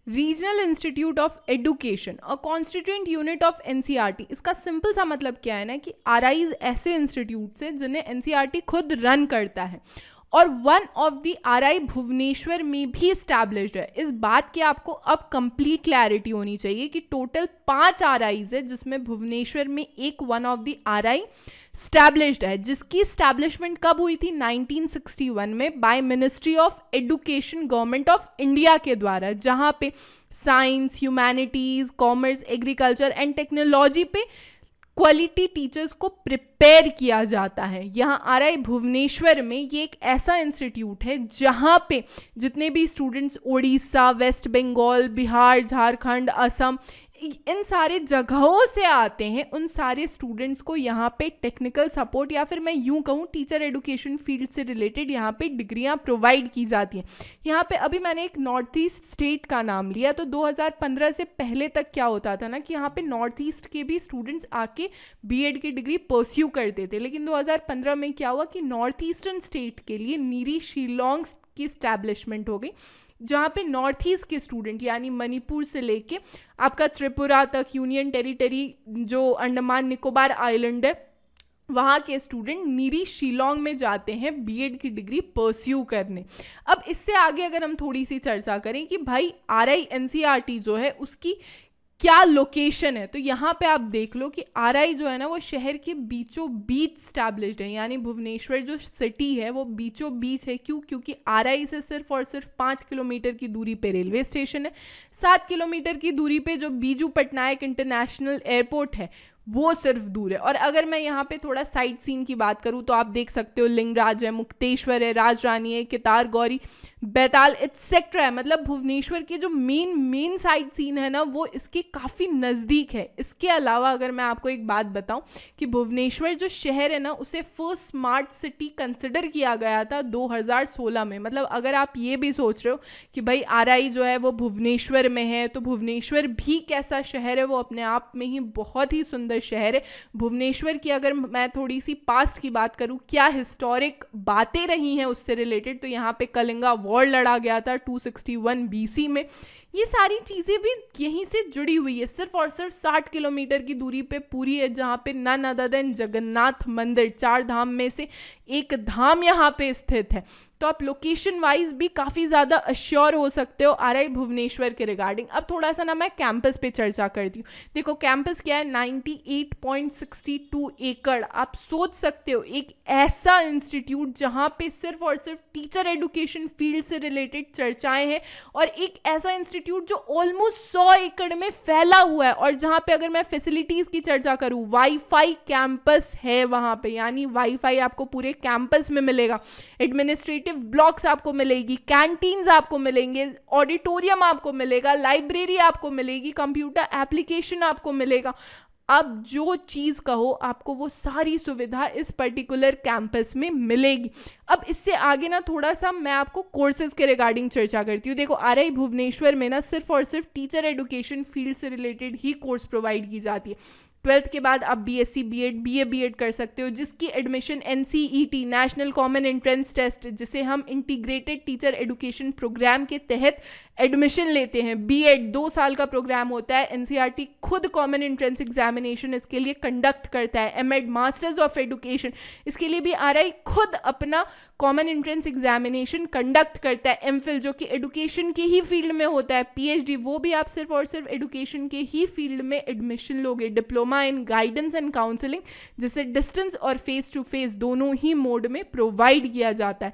Regional institute of education a constituent unit of NCERT. इसका simple सा मतलब क्या है ना कि आरआईज ऐसे इंस्टीट्यूट्स हैं जिन्हें एनसीईआरटी खुद रन करता है और one of the RI Bhubaneswar में भी स्टैब्लिश्ड है। इस बात की आपको अब कंप्लीट क्लैरिटी होनी चाहिए कि टोटल 5 आरआईज है जिसमें भुवनेश्वर में एक one of the RI established है, जिसकी स्टैब्लिशमेंट कब हुई थी 1961 में by ministry of education government of India के द्वारा, जहां पे science, humanities, commerce, agriculture and technology पे क्वालिटी टीचर्स को प्रिपेयर किया जाता है। यहाँ आरआई भुवनेश्वर में ये एक ऐसा इंस्टीट्यूट है जहाँ पे जितने भी स्टूडेंट्स उड़ीसा, वेस्ट बंगाल, बिहार, झारखंड, असम, इन सारे जगहों से आते हैं, उन सारे स्टूडेंट्स को यहाँ पे टेक्निकल सपोर्ट या फिर मैं यूँ कहूँ टीचर एडुकेशन फील्ड से रिलेटेड यहाँ पे डिग्रियाँ प्रोवाइड की जाती हैं। यहाँ पे अभी मैंने एक नॉर्थ ईस्ट स्टेट का नाम लिया, तो 2015 से पहले तक क्या होता था ना कि यहाँ पे नॉर्थ ईस्ट के भी स्टूडेंट्स आके बीएड की डिग्री परस्यू करते थे, लेकिन 2015 में क्या हुआ कि नॉर्थ ईस्टर्न स्टेट के लिए नीरी शिलोंग की स्टैब्लिशमेंट हो गई, जहाँ पे नॉर्थ ईस्ट के स्टूडेंट यानी मणिपुर से लेके आपका त्रिपुरा तक, यूनियन टेरिटरी जो अंडमान निकोबार आइलैंड है, वहाँ के स्टूडेंट नीरी शिलोंग में जाते हैं बीएड की डिग्री परस्यू करने। अब इससे आगे अगर हम थोड़ी सी चर्चा करें कि भाई आरआई एनसीईआरटी जो है उसकी क्या लोकेशन है, तो यहाँ पे आप देख लो कि आरआई जो है ना वो शहर के बीचों बीच स्टैब्लिश्ड है, यानी भुवनेश्वर जो सिटी है वो बीचों बीच है। क्यों? क्योंकि आरआई से सिर्फ और सिर्फ 5 किलोमीटर की दूरी पे रेलवे स्टेशन है, 7 किलोमीटर की दूरी पे जो बीजू पटनायक इंटरनेशनल एयरपोर्ट है वो सिर्फ दूर है। और अगर मैं यहाँ पे थोड़ा साइट सीन की बात करूँ तो आप देख सकते हो लिंगराज है, मुक्तेश्वर है, राजरानी है, केतार गौरी, बैताल एक्सेट्रा है। मतलब भुवनेश्वर के जो मेन साइट सीन है ना वो इसके काफ़ी नज़दीक है। इसके अलावा अगर मैं आपको एक बात बताऊं कि भुवनेश्वर जो शहर है ना उसे फर्स्ट स्मार्ट सिटी कंसिडर किया गया था 2016 में। मतलब अगर आप ये भी सोच रहे हो कि भाई आरआई जो है वो भुवनेश्वर में है, तो भुवनेश्वर भी कैसा शहर है, वो अपने आप में ही बहुत ही सुंदर शहर है। भुवनेश्वर की अगर मैं थोड़ी सी पास्ट की बात करूं, क्या हिस्टोरिक बातें रही हैं उससे रिलेटेड, तो यहाँ पे कलिंगा वॉर लड़ा गया था 261 बीसी में। ये सारी चीज़ें भी यहीं से जुड़ी हुई है। सिर्फ और सिर्फ 60 किलोमीटर की दूरी पे पूरी है, जहाँ पे नन अदर देन जगन्नाथ मंदिर, 4 धाम में से एक धाम यहाँ पे स्थित है। तो आप लोकेशन वाइज भी काफ़ी ज़्यादा अश्योर हो सकते हो आरआई भुवनेश्वर के रिगार्डिंग। अब थोड़ा सा ना मैं कैंपस पे चर्चा करती हूँ। देखो कैंपस क्या है, 98.62 एकड़। आप सोच सकते हो एक ऐसा इंस्टीट्यूट जहाँ पे सिर्फ और सिर्फ टीचर एडुकेशन फील्ड से रिलेटेड चर्चाएं हैं, और एक ऐसा इंस्टीट्यूट जो ऑलमोस्ट 100 एकड़ में फैला हुआ है, और जहाँ पे अगर मैं फैसिलिटीज़ की चर्चा करूँ, वाईफाई कैंपस है वहाँ पे, यानी वाईफाई आपको पूरे कैंपस में मिलेगा, एडमिनिस्ट्रेटिव ब्लॉक्स आपको मिलेगी, कैंटीन्स आपको मिलेंगे, ऑडिटोरियम आपको मिलेगा, लाइब्रेरी आपको मिलेगी, कंप्यूटर एप्लीकेशन आपको मिलेगा। अब जो चीज़ कहो आपको वो सारी सुविधा इस पर्टिकुलर कैंपस में मिलेगी। अब इससे आगे ना थोड़ा सा मैं आपको कोर्सेज के रिगार्डिंग चर्चा करती हूँ। देखो आरआई भुवनेश्वर में ना सिर्फ और सिर्फ टीचर एडुकेशन फील्ड से रिलेटेड ही कोर्स प्रोवाइड की जाती है। 12th के बाद आप बीएससी बीएड, बीए बीएड कर सकते हो, जिसकी admission NCET national common entrance test, जिसे हम इंटीग्रेटेड टीचर एडुकेशन प्रोग्राम के तहत एडमिशन लेते हैं। बीएड 2 साल का प्रोग्राम होता है, एनसीईआरटी खुद कॉमन एंट्रेंस एग्जामिनेशन इसके लिए कंडक्ट करता है। एमएड मास्टर्स ऑफ एडुकेशन, इसके लिए भी आरआई खुद अपना कॉमन एंट्रेंस एग्जामिनेशन कंडक्ट करता है। एमफिल जो कि एडुकेशन के ही फील्ड में होता है। पीएचडी वो भी आप सिर्फ और सिर्फ एडुकेशन के ही फील्ड में एडमिशन लोगे। Diploma in guidance and counselling, जिसे डिस्टेंस और फेस टू फेस दोनों ही मोड में प्रोवाइड किया जाता है।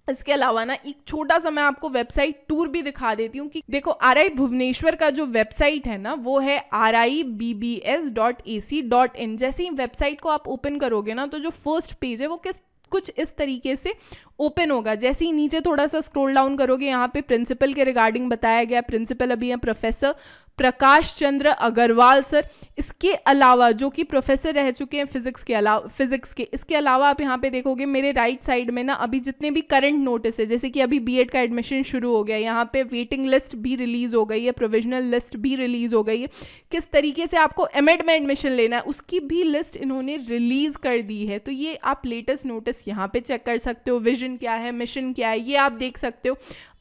इसके अलावा ना एक छोटा सा मैं आपको वेबसाइट टूर भी दिखा देती हूँ कि देखो आरआई भुवनेश्वर का जो वेबसाइट है ना वो है ribbs.ac.in। जैसे ही वेबसाइट को आप ओपन करोगे ना तो जो फर्स्ट पेज है वो कुछ इस तरीके से ओपन होगा। जैसे ही नीचे थोड़ा सा स्क्रॉल डाउन करोगे, यहाँ पे प्रिंसिपल के रिगार्डिंग बताया गया। प्रिंसिपल अभी हैं प्रोफेसर प्रकाश चंद्र अग्रवाल सर। इसके अलावा जो कि प्रोफेसर रह चुके हैं फिजिक्स के, इसके अलावा आप यहाँ पे देखोगे मेरे राइट साइड में ना अभी जितने भी करंट नोटिस है, जैसे कि अभी बीएड का एडमिशन शुरू हो गया, यहाँ पे वेटिंग लिस्ट भी रिलीज हो गई है, प्रोविजनल लिस्ट भी रिलीज हो गई है। किस तरीके से आपको एमएड में एडमिशन लेना है उसकी भी लिस्ट इन्होंने रिलीज कर दी है। तो ये आप लेटेस्ट नोटिस यहाँ पे चेक कर सकते हो। विजन क्या है, मिशन क्या है, ये आप देख सकते हो।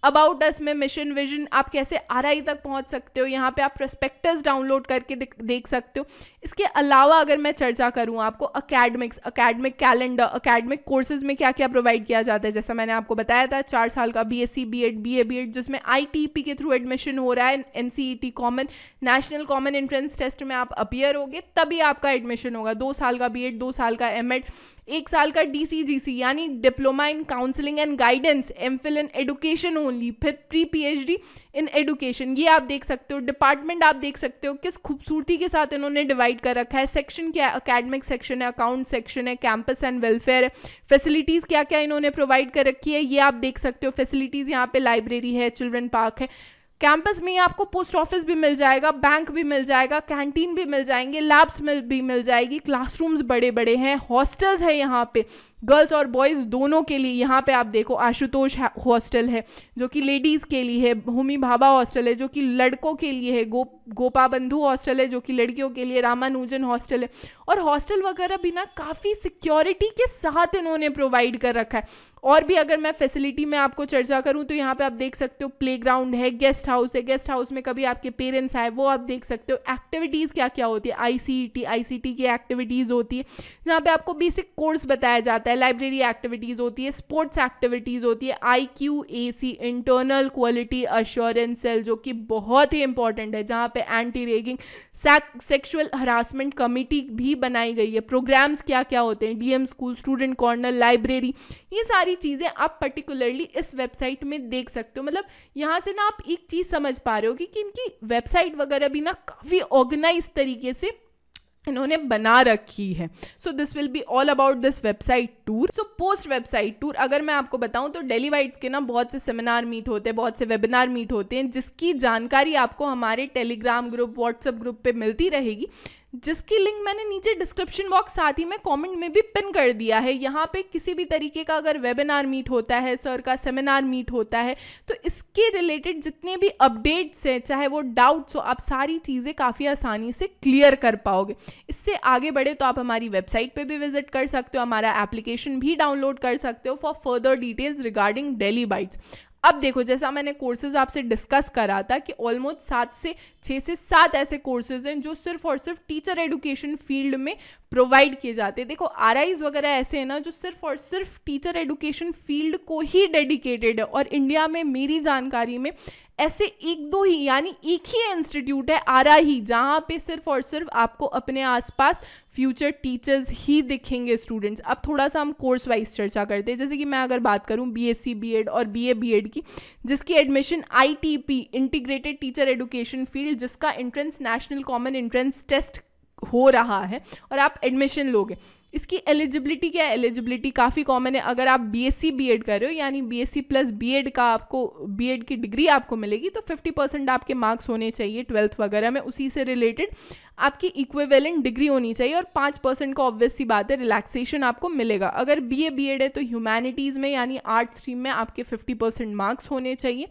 अबाउट अस में मिशन विजन, आप कैसे RI तक पहुंच सकते हो, यहाँ पे आप प्रोस्पेक्टस डाउनलोड करके देख सकते हो। इसके अलावा अगर मैं चर्चा करूँ आपको अकेडमिक कैलेंडर, अकेडमिक कोर्सेज में क्या क्या प्रोवाइड किया जाता है, जैसा मैंने आपको बताया था 4 साल का BSc B.Ed BA B.Ed जिसमें ITP के थ्रू एडमिशन हो रहा है, NCET common national common entrance test में आप अपीयर होगे तभी आपका एडमिशन होगा। 2 साल का B.Ed, 2 साल का M.Ed, 1 साल का DCGC यानी diploma in counselling and guidance, MPhil in education only, फिर प्री-PhD इन एडुकेशन। ये आप देख सकते हो। डिपार्टमेंट आप देख सकते हो किस खूबसूरती के साथ इन्होंने डिवाइड कर रखा है। सेक्शन क्या है, अकेडमिक सेक्शन है, अकाउंट सेक्शन है, कैंपस एंड वेलफेयर है। फैसिलिटीज़ क्या क्या इन्होंने प्रोवाइड कर रखी है ये आप देख सकते हो। फैसिलिटीज़ यहाँ पे लाइब्रेरी है, चिल्ड्रन पार्क है, कैंपस में ही आपको पोस्ट ऑफिस भी मिल जाएगा, बैंक भी मिल जाएगा, कैंटीन भी मिल जाएंगे, लैब्स भी मिल जाएगी, क्लासरूम्स बड़े बड़े हैं, हॉस्टल्स है यहाँ पे गर्ल्स और बॉयज़ दोनों के लिए। यहाँ पे आप देखो आशुतोष हॉस्टल है जो कि लेडीज़ के लिए है, होमी भाभा हॉस्टल है जो कि लड़कों के लिए है, गोपा बंधु हॉस्टल है जो कि लड़कियों के लिए, रामानुजन हॉस्टल है। और हॉस्टल वगैरह भी ना काफ़ी सिक्योरिटी के साथ इन्होंने प्रोवाइड कर रखा है। और भी अगर मैं फैसिलिटी में आपको चर्चा करूं तो यहाँ पे आप देख सकते हो प्लेग्राउंड है, गेस्ट हाउस है, गेस्ट हाउस में कभी आपके पेरेंट्स आए वो आप देख सकते हो। एक्टिविटीज़ क्या क्या होती है, ICT की एक्टिविटीज़ होती है जहाँ पे आपको बेसिक कोर्स बताया जाता है, लाइब्रेरी एक्टिविटीज़ होती है, स्पोर्ट्स एक्टिविटीज़ होती है, IQAC internal quality assurance cell जो कि बहुत ही इंपॉर्टेंट है, जहाँ पे anti ragging sexual harassment committee भी बनाई गई है। प्रोग्राम्स क्या क्या होते हैं, DM school, student corner, library, ये सारी चीज़ें आप पर्टिकुलरली इस वेबसाइट में देख सकते हो। मतलब यहाँ से ना आप एक चीज़ समझ पा रहे हो कि इनकी वेबसाइट वगैरह भी ना काफ़ी ऑर्गेनाइज तरीके से इन्होंने बना रखी है। So this will be all about this website tour. So post website tour अगर मैं आपको बताऊं तो डेली वाइट्स के ना बहुत से सेमिनार मीट होते हैं, बहुत से वेबिनार मीट होते हैं जिसकी जानकारी आपको हमारे टेलीग्राम ग्रुप, व्हाट्सएप ग्रुप पे मिलती रहेगी, जिसकी लिंक मैंने नीचे डिस्क्रिप्शन बॉक्स साथ ही में कमेंट में भी पिन कर दिया है। यहाँ पे किसी भी तरीके का अगर वेबिनार मीट होता है, सर का सेमिनार मीट होता है, तो इसके रिलेटेड जितने भी अपडेट्स हैं, चाहे वो डाउट्स हो, आप सारी चीज़ें काफ़ी आसानी से क्लियर कर पाओगे। इससे आगे बढ़े तो आप हमारी वेबसाइट पे भी विजिट कर सकते हो, हमारा एप्लीकेशन भी डाउनलोड कर सकते हो for further details regarding daily bytes. अब देखो, जैसा मैंने कोर्सेज आपसे डिस्कस करा था कि ऑलमोस्ट 6 से 7 ऐसे कोर्सेज हैं जो सिर्फ और सिर्फ टीचर एडुकेशन फील्ड में प्रोवाइड किए जाते हैं। देखो RIs वगैरह ऐसे हैं ना जो सिर्फ और सिर्फ टीचर एडुकेशन फील्ड को ही डेडिकेटेड है, और इंडिया में मेरी जानकारी में ऐसे 1-2 ही, यानी एक ही इंस्टीट्यूट है RI जहाँ पे सिर्फ और सिर्फ आपको अपने आसपास फ्यूचर टीचर्स ही दिखेंगे स्टूडेंट्स। अब थोड़ा सा हम कोर्स वाइज चर्चा करते हैं। जैसे कि मैं अगर बात करूँ BSc B.Ed और BA B.Ed की, जिसकी admission ITP integrated teacher education field, जिसका entrance national common entrance test हो रहा है और आप एडमिशन लोगे, इसकी एलिजिबिलिटी क्या है? एलिजिबिलिटी काफ़ी कॉमन है। अगर आप BSc B.Ed कर रहे हो यानी BSc प्लस B.Ed का आपको B.Ed की डिग्री आपको मिलेगी, तो 50% आपके मार्क्स होने चाहिए 12th वगैरह में, उसी से रिलेटेड आपकी इक्विवेलेंट डिग्री होनी चाहिए, और 5% का ऑब्वियस सी बात है रिलैक्सेशन आपको मिलेगा। अगर BA B.Ed है तो ह्यूमैनिटीज़ में यानी आर्ट स्ट्रीम में आपके 50% मार्क्स होने चाहिए,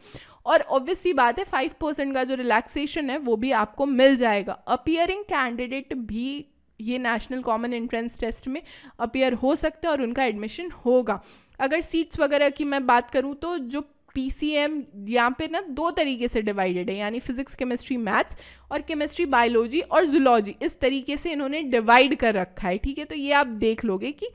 और ऑब्वियस सी बात है 5% का जो रिलैक्सेशन है वो भी आपको मिल जाएगा। अपीयरिंग कैंडिडेट भी ये नेशनल कॉमन एंट्रेंस टेस्ट में अपीयर हो सकते हैं और उनका एडमिशन होगा। अगर सीट्स वगैरह की मैं बात करूँ तो जो PCM यहाँ पे ना 2 तरीके से डिवाइडेड है, यानी फिजिक्स, केमिस्ट्री, मैथ्स, और केमिस्ट्री, बायोलॉजी और जूलॉजी, इस तरीके से इन्होंने डिवाइड कर रखा है। ठीक है, तो ये आप देख लोगे कि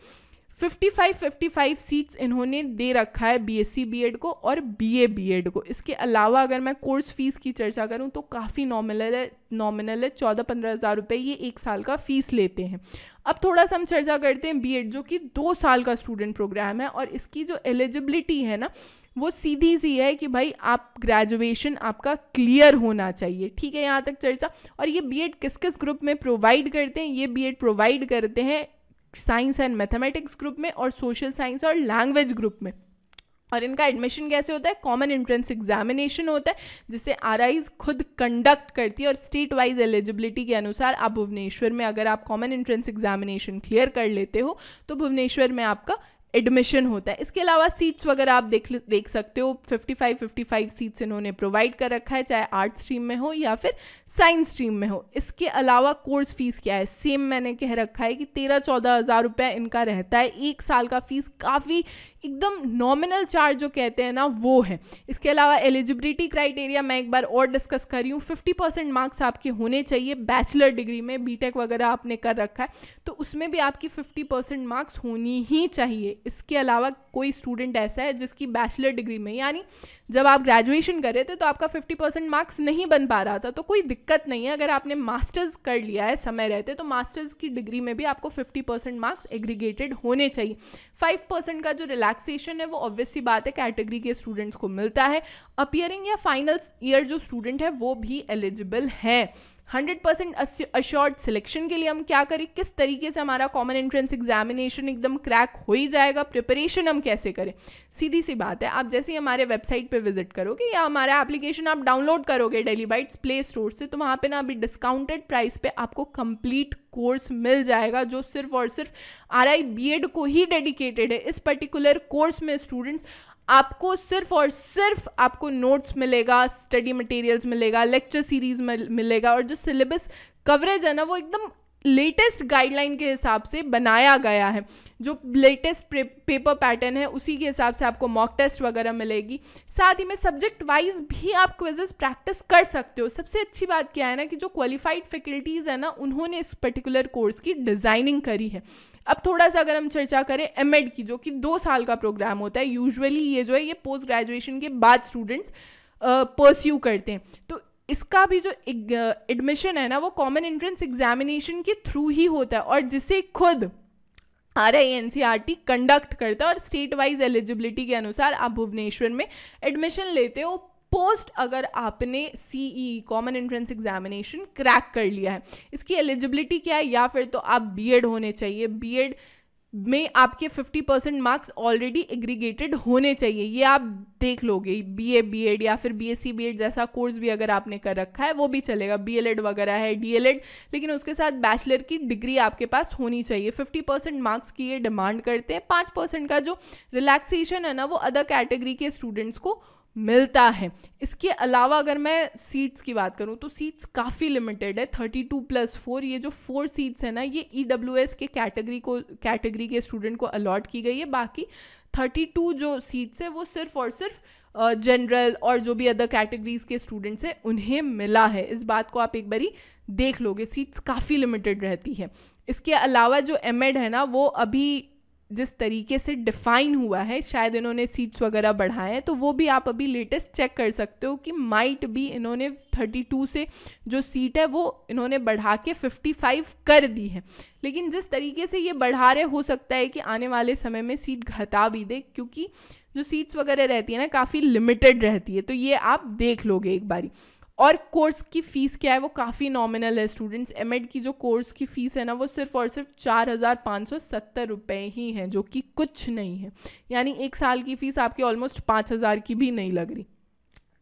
55 सीट्स इन्होंने दे रखा है BSc B.Ed को और BA B.Ed को। इसके अलावा अगर मैं कोर्स फीस की चर्चा करूं तो काफ़ी नॉमिनल है 14-15 हज़ार रुपये ये 1 साल का फ़ीस लेते हैं। अब थोड़ा सा हम चर्चा करते हैं B.Ed, जो कि 2 साल का स्टूडेंट प्रोग्राम है, और इसकी जो एलिजिबिलिटी है ना वो सीधी सी है कि भाई आप ग्रेजुएशन आपका क्लियर होना चाहिए। ठीक है, यहाँ तक चर्चा। और ये B.Ed किस किस ग्रुप में प्रोवाइड करते हैं? ये B.Ed प्रोवाइड करते हैं साइंस एंड मैथमेटिक्स ग्रुप में और सोशल साइंस और लैंग्वेज ग्रुप में। और इनका एडमिशन कैसे होता है? कॉमन एंट्रेंस एग्जामिनेशन होता है जिसे RIs खुद कंडक्ट करती है, और स्टेट वाइज एलिजिबिलिटी के अनुसार आप भुवनेश्वर में, अगर आप कॉमन एंट्रेंस एग्जामिनेशन क्लियर कर लेते हो तो भुवनेश्वर में आपका एडमिशन होता है। इसके अलावा सीट्स वगैरह आप देख सकते हो, 55 सीट्स इन्होंने प्रोवाइड कर रखा है, चाहे आर्ट स्ट्रीम में हो या फिर साइंस स्ट्रीम में हो। इसके अलावा कोर्स फीस क्या है? सेम मैंने कह रखा है कि 13-14 हज़ार रुपये इनका रहता है 1 साल का फीस। काफ़ी एकदम नॉमिनल चार्ज जो कहते हैं ना वो है। इसके अलावा एलिजिबिलिटी क्राइटेरिया मैं एक बार और डिस्कस कर रही हूँ, 50% मार्क्स आपके होने चाहिए बैचलर डिग्री में, बीटेक वगैरह आपने कर रखा है तो उसमें भी आपकी 50% मार्क्स होनी ही चाहिए। इसके अलावा कोई स्टूडेंट ऐसा है जिसकी बैचलर डिग्री में, यानी जब आप ग्रेजुएशन कर रहे थे तो आपका 50% मार्क्स नहीं बन पा रहा था, तो कोई दिक्कत नहीं है, अगर आपने मास्टर्स कर लिया है समय रहते तो मास्टर्स की डिग्री में भी आपको 50% मार्क्स एग्रीगेटेड होने चाहिए। 5% का जो रिलैक्सेशन है वो ऑब्वियस सी बात है कैटेगरी के स्टूडेंट्स को मिलता है। अपीयरिंग या फाइनल ईयर जो स्टूडेंट है वो भी एलिजिबल है। 100% अश्योर्ड सिलेक्शन के लिए हम क्या करें, किस तरीके से हमारा कॉमन एंट्रेंस एग्जामिनेशन एकदम क्रैक हो ही जाएगा, प्रिपरेशन हम कैसे करें। सीधी सी बात है, आप जैसे ही हमारे वेबसाइट पे विजिट करोगे या हमारा एप्लीकेशन आप डाउनलोड करोगे डेली बाइट्स प्ले स्टोर से, तो वहाँ पे ना अभी डिस्काउंटेड प्राइस पे आपको कंप्लीट कोर्स मिल जाएगा जो सिर्फ और सिर्फ RI BEd को ही डेडिकेटेड है। इस पर्टिकुलर कोर्स में स्टूडेंट्स आपको सिर्फ और सिर्फ आपको नोट्स मिलेगा, स्टडी मटेरियल्स मिलेगा, लेक्चर सीरीज मिलेगा, और जो सिलेबस कवरेज है ना वो एकदम लेटेस्ट गाइडलाइन के हिसाब से बनाया गया है। जो लेटेस्ट पेपर पैटर्न है उसी के हिसाब से आपको मॉक टेस्ट वगैरह मिलेगी। साथ ही में सब्जेक्ट वाइज भी आप क्विजेस प्रैक्टिस कर सकते हो। सबसे अच्छी बात क्या है ना कि जो क्वालिफाइड फैकल्टीज़ है ना उन्होंने इस पर्टिकुलर कोर्स की डिज़ाइनिंग करी है। अब थोड़ा सा अगर हम चर्चा करें एमएड की, जो कि 2 साल का प्रोग्राम होता है, यूजुअली ये जो है ये पोस्ट ग्रेजुएशन के बाद स्टूडेंट्स परस्यू करते हैं, तो इसका भी जो एडमिशन है ना वो कॉमन एंट्रेंस एग्जामिनेशन के थ्रू ही होता है, और जिसे खुद RI NCERT कंडक्ट करता है, और स्टेट वाइज एलिजिबिलिटी के अनुसार आप भुवनेश्वर में एडमिशन लेते हो पोस्ट अगर आपने CE common entrance examination crack कर लिया है। इसकी एलिजिबिलिटी क्या है, या फिर तो आप BEd होने चाहिए, BEd में आपके 50% मार्क्स ऑलरेडी एग्रीगेटेड होने चाहिए, ये आप देख लोगे। BA BEd या फिर BSc BEd जैसा कोर्स भी अगर आपने कर रखा है वो भी चलेगा, BLEd वगैरह है, DLEd, लेकिन उसके साथ बैचलर की डिग्री आपके पास होनी चाहिए। 50% मार्क्स की ये डिमांड करते हैं। 5% का जो रिलैक्सेशन है ना वो अदर कैटेगरी के स्टूडेंट्स को मिलता है। इसके अलावा अगर मैं सीट्स की बात करूं तो सीट्स काफ़ी लिमिटेड है, 32+4। ये जो 4 सीट्स है ना ये EWS के कैटेगरी के स्टूडेंट को अलॉट की गई है। बाकी 32 जो सीट्स है वो सिर्फ और सिर्फ जनरल और जो भी अदर कैटेगरीज के स्टूडेंट्स हैं उन्हें मिला है। इस बात को आप एक बारी देख लोगे, सीट्स काफ़ी लिमिटेड रहती है। इसके अलावा जो एमएड है ना वो अभी जिस तरीके से डिफ़ाइन हुआ है, शायद इन्होंने सीट्स वगैरह बढ़ाए हैं, तो वो भी आप अभी लेटेस्ट चेक कर सकते हो कि माइट भी इन्होंने 32 से जो सीट है वो इन्होंने बढ़ा के 55 कर दी है। लेकिन जिस तरीके से ये बढ़ा रहे, हो सकता है कि आने वाले समय में सीट घटा भी दे, क्योंकि जो सीट्स वगैरह रहती है ना काफ़ी लिमिटेड रहती है, तो ये आप देख लोगे एक बारी। और कोर्स की फ़ीस क्या है वो काफ़ी नॉमिनल है स्टूडेंट्स। एमएड की जो कोर्स की फ़ीस है ना वो सिर्फ और सिर्फ 4,570 रुपये ही हैं, जो कि कुछ नहीं है। यानी 1 साल की फ़ीस आपकी ऑलमोस्ट 5,000 की भी नहीं लग रही।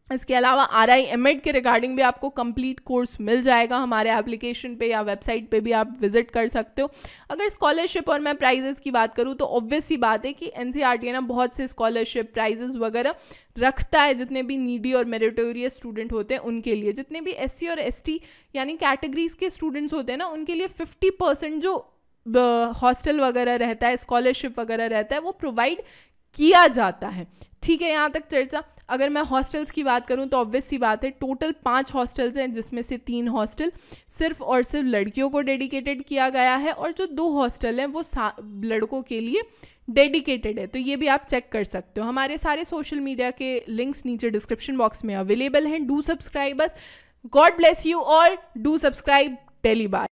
इसके अलावा RI एमएड के रिगार्डिंग भी आपको कंप्लीट कोर्स मिल जाएगा हमारे एप्लीकेशन पे या वेबसाइट पे भी आप विजिट कर सकते हो। अगर स्कॉलरशिप और मैं प्राइजेस की बात करूँ तो ऑब्वियस सी बात है कि NCERT ना बहुत से स्कॉलरशिप प्राइजेस वगैरह रखता है जितने भी नीडी और मेरिटोरियस स्टूडेंट होते हैं उनके लिए। जितने भी SC और ST यानी कैटेगरीज के स्टूडेंट्स होते हैं ना उनके लिए 50% जो हॉस्टल वगैरह रहता है, स्कॉलरशिप वगैरह रहता है, वो प्रोवाइड किया जाता है। ठीक है, यहाँ तक चर्चा। अगर मैं हॉस्टल्स की बात करूँ तो ऑब्वियस सी बात है टोटल 5 हॉस्टल्स हैं, जिसमें से 3 हॉस्टल सिर्फ और सिर्फ लड़कियों को डेडिकेटेड किया गया है और जो 2 हॉस्टल हैं वो लड़कों के लिए डेडिकेटेड है। तो ये भी आप चेक कर सकते हो। हमारे सारे सोशल मीडिया के लिंक्स नीचे डिस्क्रिप्शन बॉक्स में अवेलेबल हैं। Do subscribe us. God bless you all. Do subscribe daily bye.